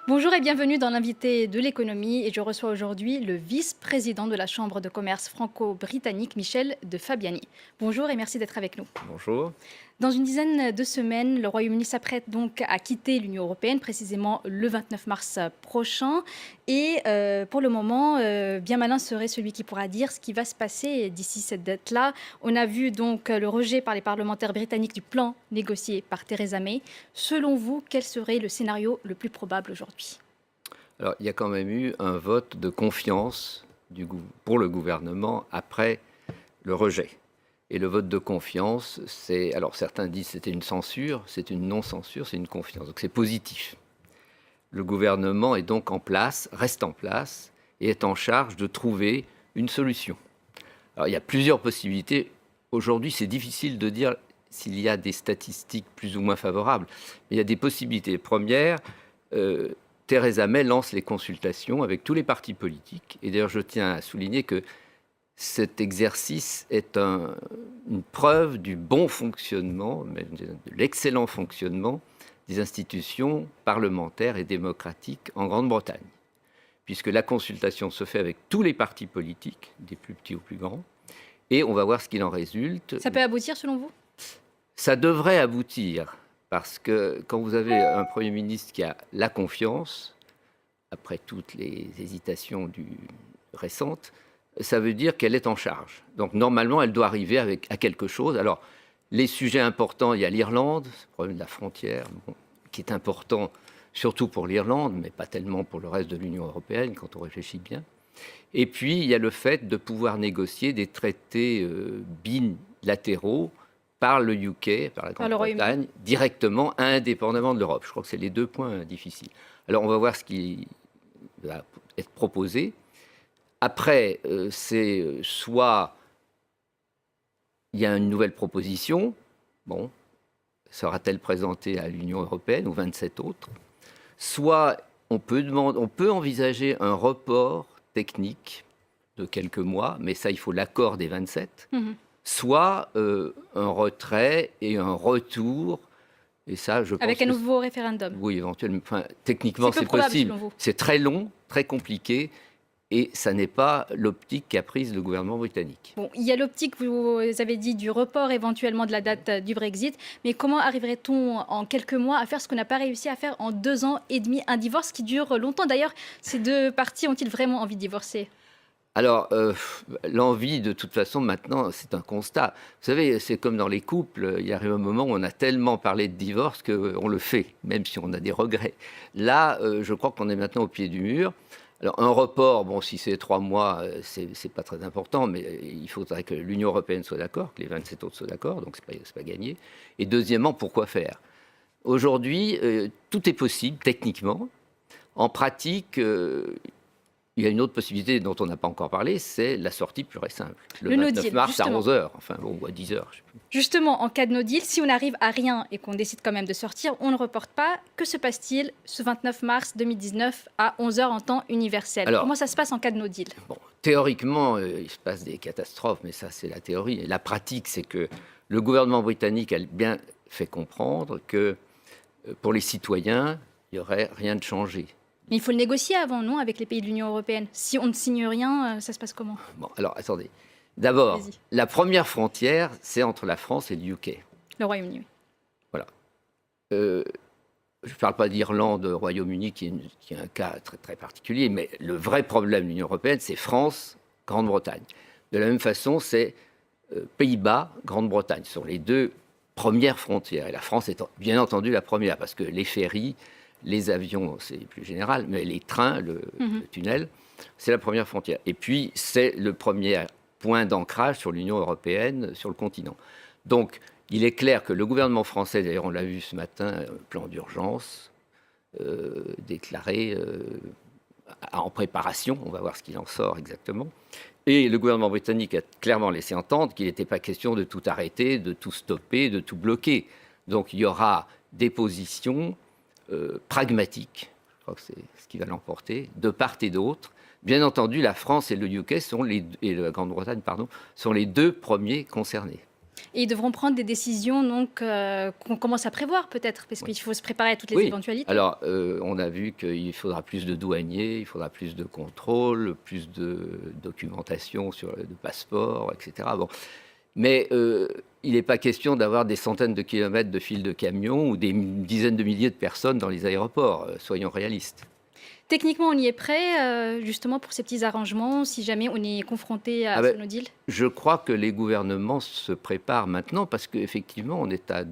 Bonjour et bienvenue dans l'invité de l'économie et je reçois aujourd'hui le vice-président de la Chambre de commerce franco-britannique, Michel de Fabiani. Bonjour et merci d'être avec nous. Bonjour. Dans une dizaine de semaines, le Royaume-Uni s'apprête donc à quitter l'Union européenne, précisément le 29 mars prochain. Et pour le moment, bien malin serait celui qui pourra dire ce qui va se passer d'ici cette date-là. On a vu donc le rejet par les parlementaires britanniques du plan négocié par Theresa May. Selon vous, quel serait le scénario le plus probable aujourd'hui ? Alors, il y a quand même eu un vote de confiance pour le gouvernement après le rejet. Et le vote de confiance, alors certains disent que c'était une censure, c'est une non-censure, c'est une confiance. Donc c'est positif. Le gouvernement est donc en place, reste en place, et est en charge de trouver une solution. Alors il y a plusieurs possibilités. Aujourd'hui, c'est difficile de dire s'il y a des statistiques plus ou moins favorables. Mais il y a des possibilités. Première, Theresa May lance les consultations avec tous les partis politiques. Et d'ailleurs, je tiens à souligner que cet exercice est une preuve du bon fonctionnement, même de l'excellent fonctionnement des institutions parlementaires et démocratiques en Grande-Bretagne, puisque la consultation se fait avec tous les partis politiques, des plus petits aux plus grands, et on va voir ce qu'il en résulte. Ça peut aboutir selon vous ? Ça devrait aboutir, parce que quand vous avez un Premier ministre qui a la confiance, après toutes les hésitations récentes, ça veut dire qu'elle est en charge. Donc normalement, elle doit arriver à quelque chose. Alors, les sujets importants, il y a l'Irlande, le problème de la frontière, qui est important surtout pour l'Irlande, mais pas tellement pour le reste de l'Union européenne, quand on réfléchit bien. Et puis, il y a le fait de pouvoir négocier des traités bilatéraux par le UK, par la Grande-Bretagne, directement, indépendamment de l'Europe. Je crois que c'est les deux points difficiles. Alors, on va voir ce qui va être proposé. Après, c'est soit il y a une nouvelle proposition, bon, sera-t-elle présentée à l'Union européenne ou 27 autres, soit on peut envisager un report technique de quelques mois, mais ça, il faut l'accord des 27, soit un retrait et un retour, et ça, je pense avec un nouveau référendum. Oui, éventuellement. Enfin, techniquement, c'est possible. C'est très long, très compliqué. Et ça n'est pas l'optique qu'a prise le gouvernement britannique. Bon, il y a l'optique, vous avez dit, du report éventuellement de la date du Brexit. Mais comment arriverait-on en quelques mois à faire ce qu'on n'a pas réussi à faire en 2 ans et demi, un divorce qui dure longtemps? D'ailleurs, ces deux parties ont-ils vraiment envie de divorcer? Alors, l'envie, de toute façon, maintenant, c'est un constat. Vous savez, c'est comme dans les couples. Il y arrive un moment où on a tellement parlé de divorce qu'on le fait, même si on a des regrets. Là, je crois qu'on est maintenant au pied du mur. Alors, un report, bon, si c'est 3 mois, c'est pas très important, mais il faudrait que l'Union européenne soit d'accord, que les 27 autres soient d'accord, donc c'est pas gagné. Et deuxièmement, pourquoi faire? Aujourd'hui, tout est possible, techniquement. En pratique, il y a une autre possibilité dont on n'a pas encore parlé, c'est la sortie pure et simple. Le 29 mars justement. À 11h, enfin bon, ou à 10h. Je sais plus. Justement, en cas de no deal, si on n'arrive à rien et qu'on décide quand même de sortir, on ne reporte pas. Que se passe-t-il ce 29 mars 2019 à 11h en temps universel? Alors, comment ça se passe en cas de no deal? Bon, théoriquement, il se passe des catastrophes, mais ça, c'est la théorie. Et la pratique, c'est que le gouvernement britannique a bien fait comprendre que pour les citoyens, il n'y aurait rien de changé. Mais il faut le négocier avant, non, avec les pays de l'Union européenne. Si on ne signe rien, ça se passe comment? Bon, alors, attendez. D'abord, la première frontière, c'est entre la France et le UK. Le Royaume-Uni, oui. Voilà. Je ne parle pas d'Irlande, Royaume-Uni, qui est un cas très, très particulier, mais le vrai problème de l'Union européenne, c'est France, Grande-Bretagne. De la même façon, c'est Pays-Bas, Grande-Bretagne. Ce sont les deux premières frontières. Et la France est bien entendu la première, parce que les ferries, les avions, c'est plus général, mais les trains, le tunnel, c'est la première frontière. Et puis, c'est le premier point d'ancrage sur l'Union européenne, sur le continent. Donc, il est clair que le gouvernement français, d'ailleurs on l'a vu ce matin, un plan d'urgence déclaré en préparation, on va voir ce qu'il en sort exactement. Et le gouvernement britannique a clairement laissé entendre qu'il n'était pas question de tout arrêter, de tout stopper, de tout bloquer. Donc il y aura des positions pragmatiques, je crois que c'est ce qui va l'emporter, de part et d'autre. Bien entendu, la France et le UK et la Grande-Bretagne, sont les deux premiers concernés. Et ils devront prendre des décisions donc, qu'on commence à prévoir peut-être, parce Oui. qu'il faut se préparer à toutes les Oui, éventualités. alors on a vu qu'il faudra plus de douaniers, il faudra plus de contrôle, plus de documentation sur de passeports, etc. Bon. Mais il n'est pas question d'avoir des centaines de kilomètres de fils de camions ou des dizaines de milliers de personnes dans les aéroports, soyons réalistes. Techniquement, on y est prêt, justement pour ces petits arrangements, si jamais on est confronté Ah à ce ben, no deal? je crois que les gouvernements se préparent maintenant parce qu'effectivement, on est à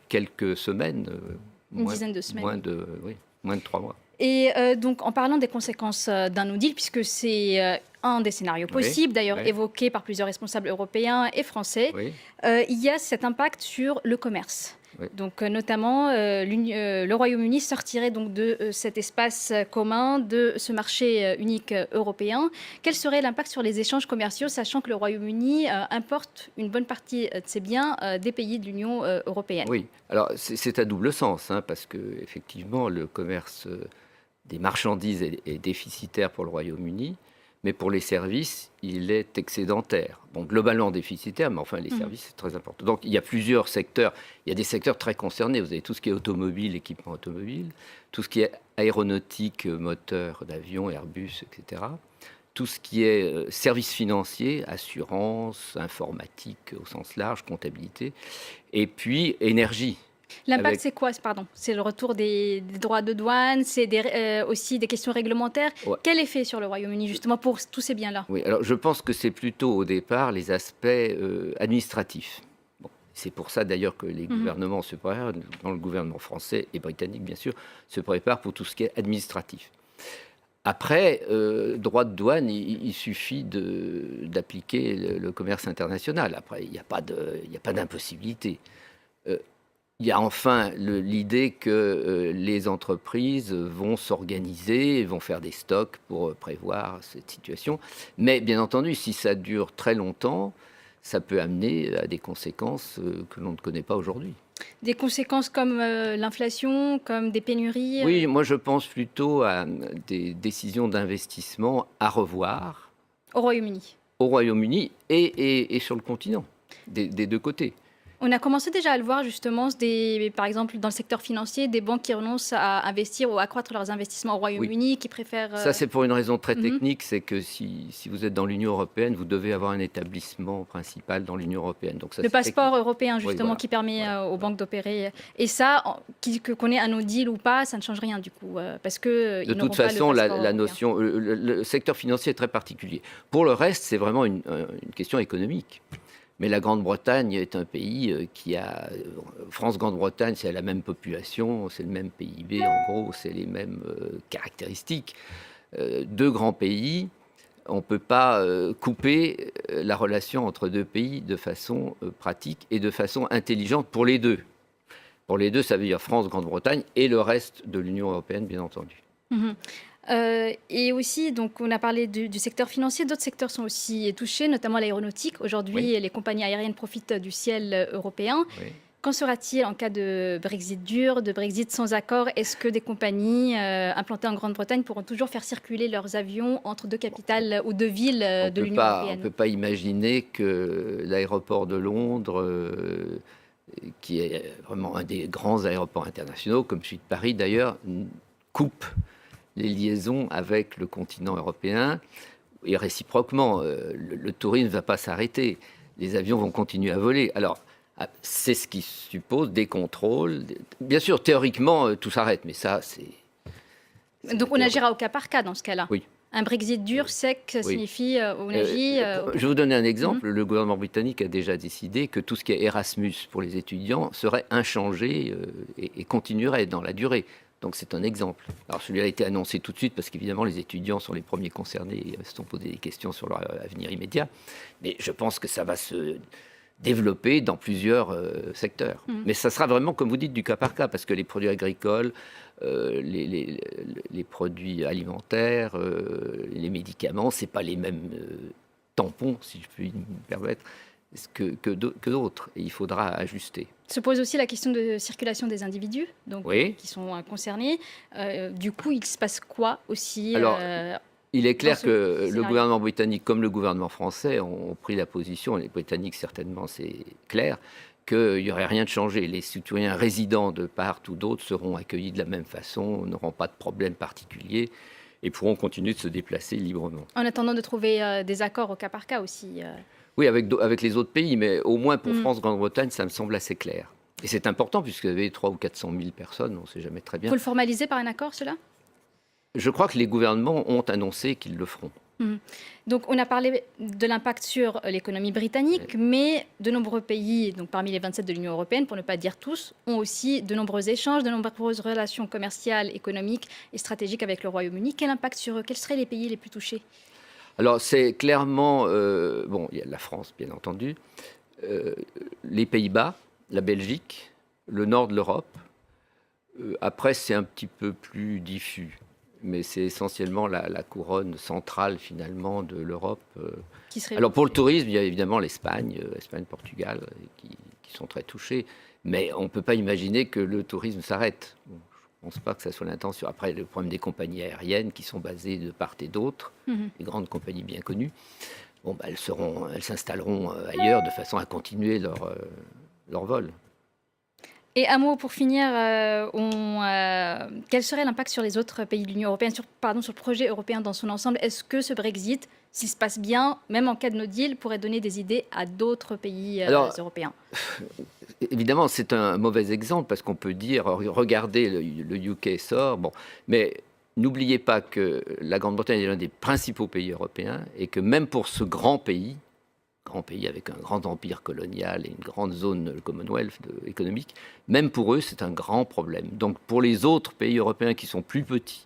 quelques semaines, Une dizaine de semaines, oui. oui, moins de 3 mois. Et donc en parlant des conséquences, d'un no deal, puisque c'est, un des scénarios Oui, possibles, d'ailleurs oui, évoqué par plusieurs responsables européens et français, oui, il y a cet impact sur le commerce. oui. Donc notamment, le Royaume-Uni sortirait donc de, cet espace, commun, de ce marché, unique, européen. Quel serait l'impact sur les échanges commerciaux, sachant que le Royaume-Uni, importe une bonne partie, de ses biens, des pays de l'Union, européenne? Oui, alors c'est à double sens, hein, parce que effectivement le commerce des marchandises est déficitaire pour le Royaume-Uni, mais pour les services, il est excédentaire. Bon, globalement déficitaire, mais enfin les Mmh. services, c'est très important. Donc il y a plusieurs secteurs. Il y a des secteurs très concernés. Vous avez tout ce qui est automobile, équipement automobile, tout ce qui est aéronautique, moteur d'avion, Airbus, etc. Tout ce qui est services financiers, assurance, informatique au sens large, comptabilité, et puis énergie. L'impact, Avec, c'est quoi? Pardon, c'est le retour des droits de douane, c'est aussi des questions réglementaires. ouais, Quel effet sur le Royaume-Uni, justement, pour tous ces biens-là? oui, alors je pense que c'est plutôt au départ les aspects administratifs. Bon, c'est pour ça d'ailleurs que les Mmh. gouvernements se préparent, dans le gouvernement français et britannique bien sûr, se préparent pour tout ce qui est administratif. Après, droit de douane, il suffit d'appliquer le commerce international. Après, il n'y a pas d'impossibilité. Euh, Il y a enfin l'idée que les entreprises vont s'organiser, vont faire des stocks pour prévoir cette situation. Mais bien entendu, si ça dure très longtemps, ça peut amener à des conséquences que l'on ne connaît pas aujourd'hui. Des conséquences comme, l'inflation, comme des pénuries, Oui, moi je pense plutôt à des décisions d'investissement à revoir au Royaume-Uni? au Royaume-Uni et sur le continent, des deux côtés. On a commencé déjà à le voir justement, par exemple dans le secteur financier, des banques qui renoncent à investir ou à accroître leurs investissements au Oui. Royaume-Uni, qui préfèrent... Ça, c'est pour une raison très Mhm. technique, c'est que si vous êtes dans l'Union européenne, vous devez avoir un établissement principal dans l'Union européenne. Donc ça, Le c'est passeport technique. européen, Oui, justement, voilà. qui permet Voilà, aux voilà. banques d'opérer. Et ça, qu'on ait un no deal ou pas, ça ne change rien du coup, parce qu'ils De n'auront toute pas le façon, passeport la européen. notion, le secteur financier est très particulier. Pour le reste, c'est vraiment une question économique. Mais la Grande-Bretagne est un pays qui a... France-Grande-Bretagne, c'est la même population, c'est le même PIB, en gros, c'est les mêmes caractéristiques. Deux grands pays, on ne peut pas couper la relation entre deux pays de façon pratique et de façon intelligente pour les deux. Pour les deux, ça veut dire France, Grande-Bretagne et le reste de l'Union européenne, bien entendu. Mhm. Et aussi, donc, on a parlé du secteur financier, d'autres secteurs sont aussi touchés, notamment l'aéronautique. Oui, Aujourd'hui, les compagnies aériennes profitent du ciel européen. oui. Qu'en sera-t-il en cas de Brexit dur, de Brexit sans accord? Est-ce que des compagnies implantées en Grande-Bretagne pourront toujours faire circuler leurs avions entre deux capitales ou deux villes de l'Union On européenne? peut pas imaginer que l'aéroport de Londres, qui est vraiment un des grands aéroports internationaux, comme celui de Paris d'ailleurs, coupe les liaisons avec le continent européen. Et réciproquement, le tourisme ne va pas s'arrêter. Les avions vont continuer à voler. Alors, c'est ce qui suppose des contrôles. Bien sûr, théoriquement, tout s'arrête, mais ça, c'est Donc on théorique. agira au cas par cas dans ce cas-là. Oui. Un Brexit dur, sec, ça Oui. signifie on agit. Je vais vous donner un exemple. Le gouvernement britannique a déjà décidé que tout ce qui est Erasmus pour les étudiants serait inchangé et continuerait dans la durée. Donc c'est un exemple. Alors celui-là a été annoncé tout de suite parce qu'évidemment les étudiants sont les premiers concernés et se sont posés des questions sur leur avenir immédiat. Mais je pense que ça va se développer dans plusieurs secteurs. Mais ça sera vraiment, comme vous dites, du cas par cas, parce que les produits agricoles, les produits alimentaires, les médicaments, ce n'est pas les mêmes tampons, si je puis me permettre, que d'autres. Et il faudra ajuster. Se pose aussi la question de circulation des individus, donc Oui. qui sont concernés. Du coup, il se passe quoi aussi Alors, Il est dans clair ce que le scénario? gouvernement britannique, comme le gouvernement français, ont pris la position, les Britanniques certainement, c'est clair, qu'il n'y aurait rien de changé. Les citoyens résidents de part ou d'autre seront accueillis de la même façon, n'auront pas de problème particulier et pourront continuer de se déplacer librement. En attendant de trouver des accords au cas par cas aussi. Oui, avec les autres pays, mais au moins pour Mm. France, Grande-Bretagne, ça me semble assez clair. Et c'est important puisqu'il y avait 300 ou 400 000 personnes, on ne sait jamais très Il bien. faut le formaliser par un accord, cela? Je crois que les gouvernements ont annoncé qu'ils le feront. Mhm. Donc, on a parlé de l'impact sur l'économie britannique, mais de nombreux pays, donc parmi les 27 de l'Union européenne, pour ne pas dire tous, ont aussi de nombreux échanges, de nombreuses relations commerciales, économiques et stratégiques avec le Royaume-Uni. Quel impact sur eux? Quels seraient les pays les plus touchés? Alors c'est clairement, bon, il y a la France bien entendu, euh, les Pays-Bas, la Belgique, le nord de l'Europe. Après c'est un petit peu plus diffus, mais c'est essentiellement la couronne centrale finalement de l'Europe. Qui serait... Alors pour le tourisme, il y a évidemment l'Espagne, Espagne, Portugal, qui sont très touchés, mais on ne peut pas imaginer que le tourisme s'arrête. Bon, je ne pense pas que ça soit l'intention. Après, le problème des compagnies aériennes qui sont basées de part et d'autre, Mhm. les grandes compagnies bien connues, bon, bah, elles s'installeront ailleurs de façon à continuer leur vol. Et un mot pour finir, quel serait l'impact sur les autres pays de l'Union européenne, sur le projet européen dans son ensemble? Est-ce que ce Brexit, s'il se passe bien, même en cas de no deal, pourrait donner des idées à d'autres pays Alors, européens? évidemment, c'est un mauvais exemple parce qu'on peut dire, regardez, le UK sort, bon, mais n'oubliez pas que la Grande-Bretagne est l'un des principaux pays européens et que même pour ce grand pays avec un grand empire colonial et une grande zone, le Commonwealth économique, même pour eux, c'est un grand problème. Donc pour les autres pays européens qui sont plus petits,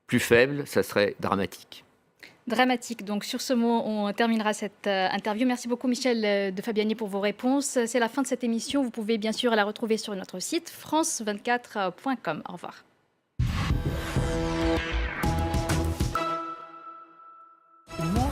plus faibles, ça serait dramatique. Dramatique. Donc sur ce mot, on terminera cette interview. Merci beaucoup Michel de Fabiani pour vos réponses. C'est la fin de cette émission. Vous pouvez bien sûr la retrouver sur notre site france24.com. Au revoir.